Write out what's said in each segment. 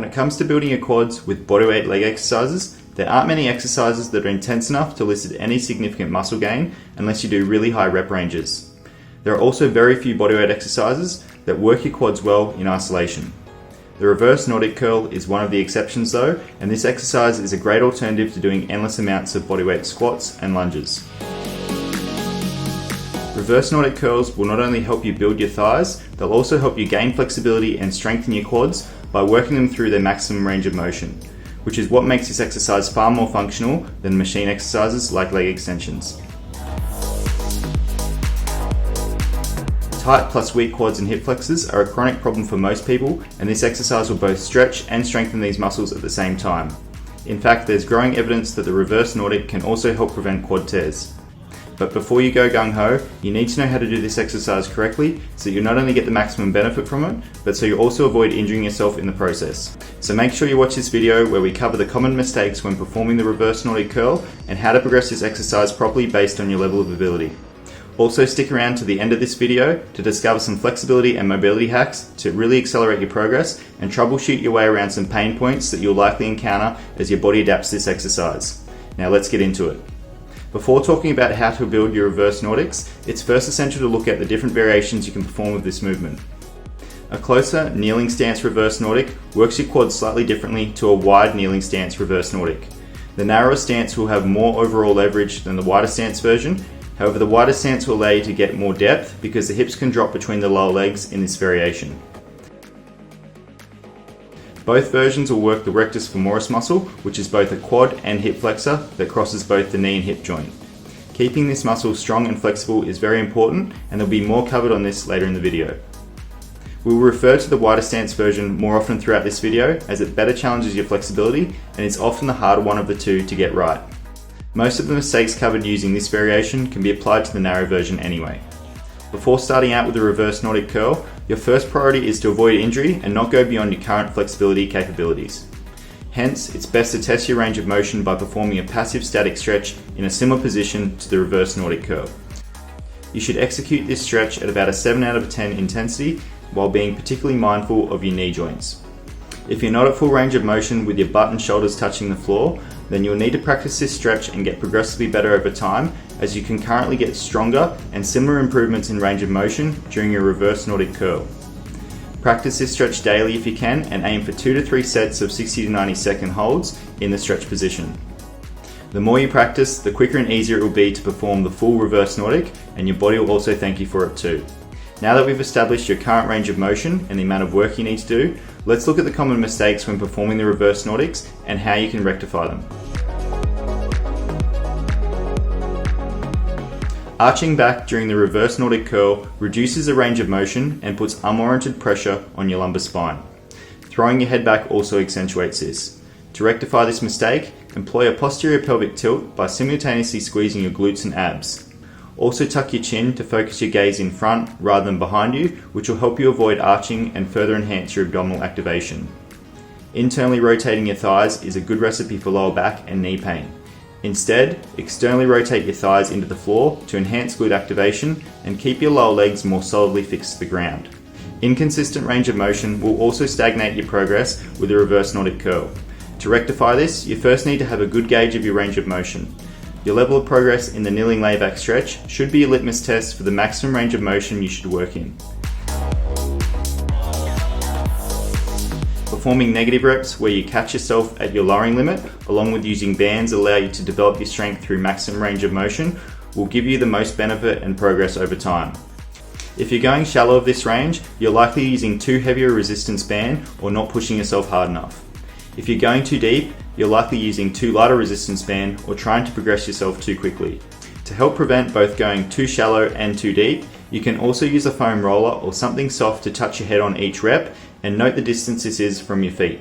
When it comes to building your quads with bodyweight leg exercises, there aren't many exercises that are intense enough to elicit any significant muscle gain unless you do really high rep ranges. There are also very few bodyweight exercises that work your quads well in isolation. The reverse Nordic curl is one of the exceptions though, and this exercise is a great alternative to doing endless amounts of bodyweight squats and lunges. Reverse Nordic curls will not only help you build your thighs, they'll also help you gain flexibility and strengthen your quads by working them through their maximum range of motion, which is what makes this exercise far more functional than machine exercises like leg extensions. Tight plus weak quads and hip flexors are a chronic problem for most people, and this exercise will both stretch and strengthen these muscles at the same time. In fact, there's growing evidence that the reverse Nordic can also help prevent quad tears. But before you go gung-ho, you need to know how to do this exercise correctly so you not only get the maximum benefit from it, but so you also avoid injuring yourself in the process. So make sure you watch this video where we cover the common mistakes when performing the reverse Nordic curl and how to progress this exercise properly based on your level of ability. Also stick around to the end of this video to discover some flexibility and mobility hacks to really accelerate your progress and troubleshoot your way around some pain points that you'll likely encounter as your body adapts to this exercise. Now let's get into it. Before talking about how to build your reverse Nordics, it's first essential to look at the different variations you can perform with this movement. A closer kneeling stance reverse Nordic works your quads slightly differently to a wide kneeling stance reverse Nordic. The narrower stance will have more overall leverage than the wider stance version. However, the wider stance will allow you to get more depth because the hips can drop between the lower legs in this variation. Both versions will work the rectus femoris muscle, which is both a quad and hip flexor that crosses both the knee and hip joint. Keeping this muscle strong and flexible is very important, and there'll be more covered on this later in the video. We will refer to the wider stance version more often throughout this video as it better challenges your flexibility and is often the harder one of the two to get right. Most of the mistakes covered using this variation can be applied to the narrow version anyway. Before starting out with the reverse Nordic curl, your first priority is to avoid injury and not go beyond your current flexibility capabilities. Hence, it's best to test your range of motion by performing a passive static stretch in a similar position to the reverse Nordic curl. You should execute this stretch at about a 7 out of 10 intensity while being particularly mindful of your knee joints. If you're not at full range of motion with your butt and shoulders touching the floor, then you'll need to practice this stretch and get progressively better over time, as you can currently get stronger and similar improvements in range of motion during your reverse Nordic curl. Practice this stretch daily if you can and aim for 2 to 3 sets of 60 to 90 second holds in the stretch position. The more you practice, the quicker and easier it will be to perform the full reverse Nordic, and your body will also thank you for it too. Now that we've established your current range of motion and the amount of work you need to do, let's look at the common mistakes when performing the reverse Nordics and how you can rectify them. Arching back during the reverse Nordic curl reduces the range of motion and puts unwarranted pressure on your lumbar spine. Throwing your head back also accentuates this. To rectify this mistake, employ a posterior pelvic tilt by simultaneously squeezing your glutes and abs. Also tuck your chin to focus your gaze in front rather than behind you, which will help you avoid arching and further enhance your abdominal activation. Internally rotating your thighs is a good recipe for lower back and knee pain. Instead, externally rotate your thighs into the floor to enhance glute activation and keep your lower legs more solidly fixed to the ground. Inconsistent range of motion will also stagnate your progress with the reverse Nordic curl. To rectify this, you first need to have a good gauge of your range of motion. Your level of progress in the kneeling layback stretch should be a litmus test for the maximum range of motion you should work in. Performing negative reps where you catch yourself at your lowering limit, along with using bands that allow you to develop your strength through maximum range of motion, will give you the most benefit and progress over time. If you're going shallow of this range, you're likely using too heavy a resistance band or not pushing yourself hard enough. If you're going too deep, you're likely using too light a resistance band or trying to progress yourself too quickly. To help prevent both going too shallow and too deep, you can also use a foam roller or something soft to touch your head on each rep and note the distance this is from your feet.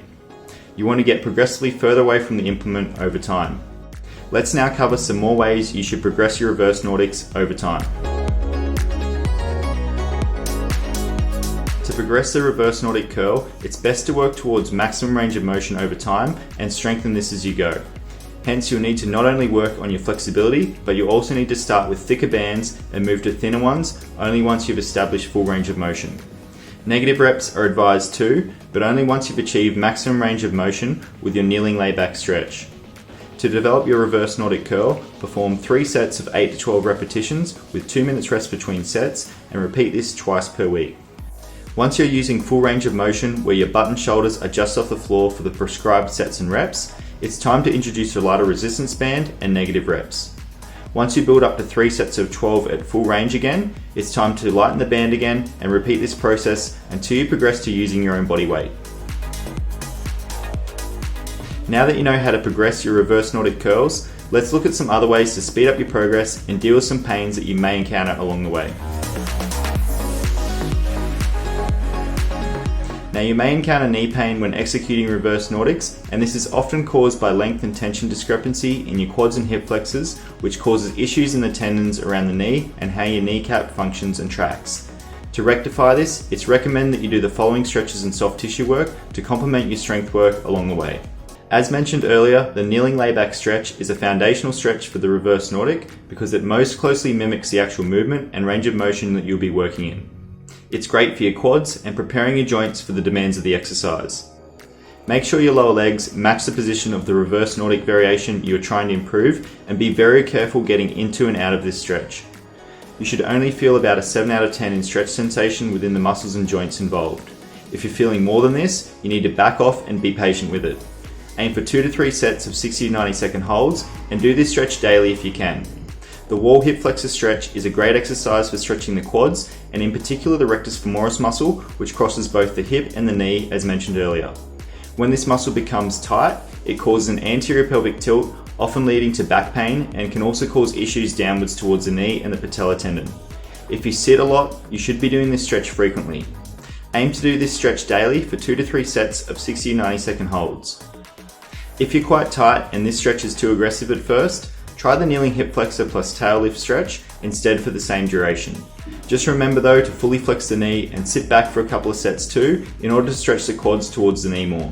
You want to get progressively further away from the implement over time. Let's now cover some more ways you should progress your reverse Nordics over time. To progress the reverse Nordic curl, it's best to work towards maximum range of motion over time and strengthen this as you go. Hence, you'll need to not only work on your flexibility, but you'll also need to start with thicker bands and move to thinner ones only once you've established full range of motion. Negative reps are advised too, but only once you've achieved maximum range of motion with your kneeling layback stretch. To develop your reverse Nordic curl, perform 3 sets of 8 to 12 repetitions with 2 minutes rest between sets and repeat this twice per week. Once you're using full range of motion where your butt and shoulders are just off the floor for the prescribed sets and reps, it's time to introduce a lighter resistance band and negative reps. Once you build up to 3 sets of 12 at full range again, it's time to lighten the band again and repeat this process until you progress to using your own body weight. Now that you know how to progress your reverse Nordic curls, let's look at some other ways to speed up your progress and deal with some pains that you may encounter along the way. Now you may encounter knee pain when executing reverse Nordics, and this is often caused by length and tension discrepancy in your quads and hip flexors, which causes issues in the tendons around the knee and how your kneecap functions and tracks. To rectify this, it's recommended that you do the following stretches and soft tissue work to complement your strength work along the way. As mentioned earlier, the kneeling layback stretch is a foundational stretch for the reverse Nordic because it most closely mimics the actual movement and range of motion that you'll be working in. It's great for your quads and preparing your joints for the demands of the exercise. Make sure your lower legs match the position of the reverse Nordic variation you're trying to improve, and be very careful getting into and out of this stretch. You should only feel about a 7 out of 10 in stretch sensation within the muscles and joints involved. If you're feeling more than this, you need to back off and be patient with it. Aim for 2 to 3 sets of 60 to 90 second holds and do this stretch daily if you can. The wall hip flexor stretch is a great exercise for stretching the quads, and in particular the rectus femoris muscle, which crosses both the hip and the knee as mentioned earlier. When this muscle becomes tight, it causes an anterior pelvic tilt, often leading to back pain, and can also cause issues downwards towards the knee and the patella tendon. If you sit a lot, you should be doing this stretch frequently. Aim to do this stretch daily for 2 to 3 sets of 60 to 90 second holds. If you're quite tight and this stretch is too aggressive at first, try the kneeling hip flexor plus tail lift stretch instead for the same duration. Just remember though to fully flex the knee and sit back for a couple of sets too in order to stretch the quads towards the knee more.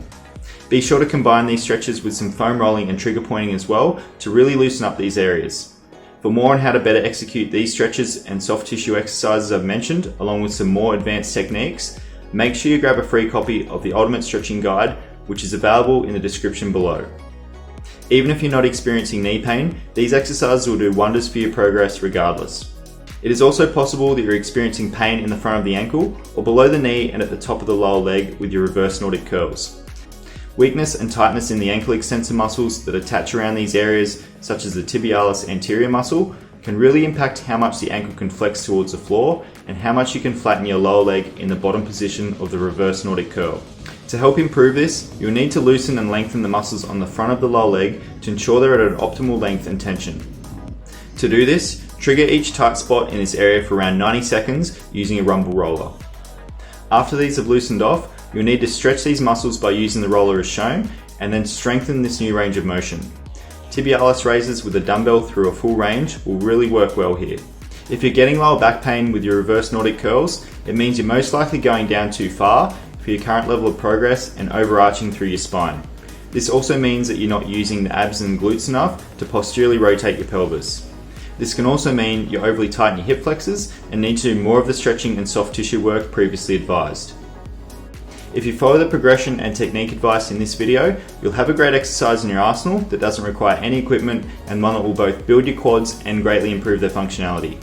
Be sure to combine these stretches with some foam rolling and trigger pointing as well to really loosen up these areas. For more on how to better execute these stretches and soft tissue exercises I've mentioned, along with some more advanced techniques, make sure you grab a free copy of the Ultimate Stretching Guide, which is available in the description below. Even if you're not experiencing knee pain, these exercises will do wonders for your progress regardless. It is also possible that you're experiencing pain in the front of the ankle or below the knee and at the top of the lower leg with your reverse Nordic curls. Weakness and tightness in the ankle extensor muscles that attach around these areas, such as the tibialis anterior muscle, can really impact how much the ankle can flex towards the floor and how much you can flatten your lower leg in the bottom position of the reverse Nordic curl. To help improve this, you'll need to loosen and lengthen the muscles on the front of the lower leg to ensure they're at an optimal length and tension. To do this, trigger each tight spot in this area for around 90 seconds using a rumble roller. After these have loosened off, you'll need to stretch these muscles by using the roller as shown, and then strengthen this new range of motion. Tibialis raises with a dumbbell through a full range will really work well here. If you're getting lower back pain with your reverse Nordic curls, it means you're most likely going down too far for your current level of progress and overarching through your spine. This also means that you're not using the abs and glutes enough to posteriorly rotate your pelvis. This can also mean you overly tighten your hip flexors and need to do more of the stretching and soft tissue work previously advised. If you follow the progression and technique advice in this video, you'll have a great exercise in your arsenal that doesn't require any equipment and one that will both build your quads and greatly improve their functionality.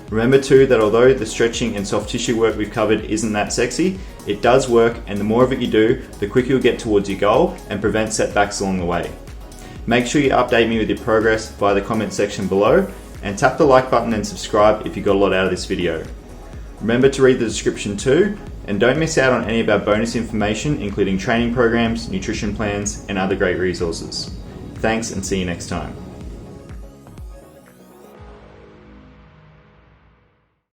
Remember too that although the stretching and soft tissue work we've covered isn't that sexy, it does work, and the more of it you do, the quicker you'll get towards your goal and prevent setbacks along the way. Make sure you update me with your progress via the comment section below, and tap the like button and subscribe if you got a lot out of this video. Remember to read the description too, and don't miss out on any of our bonus information including training programs, nutrition plans, and other great resources. Thanks, and see you next time.